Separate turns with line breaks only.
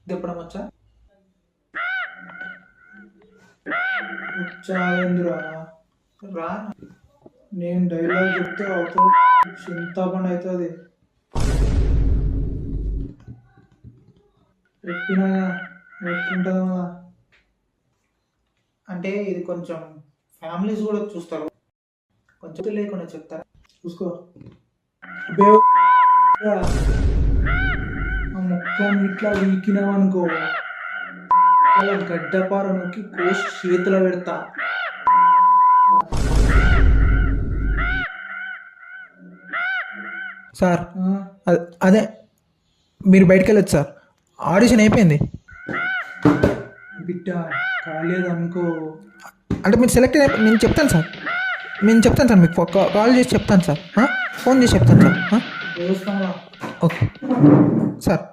చెప్పడం వచ్చా? వచ్చా ఎందురా? రా, నేను డైలాగ్ చెప్తే అవుతుంది చింతపండు అవుతుంది. చెప్పినా ఎట్లుంటుందా అంటే ఇది కొంచెం ఫ్యామిలీస్ కూడా చూస్తారు, కొంచెం లేకుండా చెప్తారా? చూసుకో, ఆ మొక్కని ఇట్లా వీకినావనుకో అలా గడ్డపార నొక్కి కోసి చేతిలో పెడతా.
సార్ అదే మీరు బయటకు వెళ్ళొచ్చు సార్, ఆడిషన్ అయిపోయింది.
బిడ్డ కాలేదనుకో
అంటే మీరు సెలెక్ట్ అయిపోయి నేను చెప్తాను సార్, మీకు కాల్ చేసి చెప్తాను సార్, ఫోన్ చేసి చెప్తాను సార్.
దోస్తామా?
Okay sir.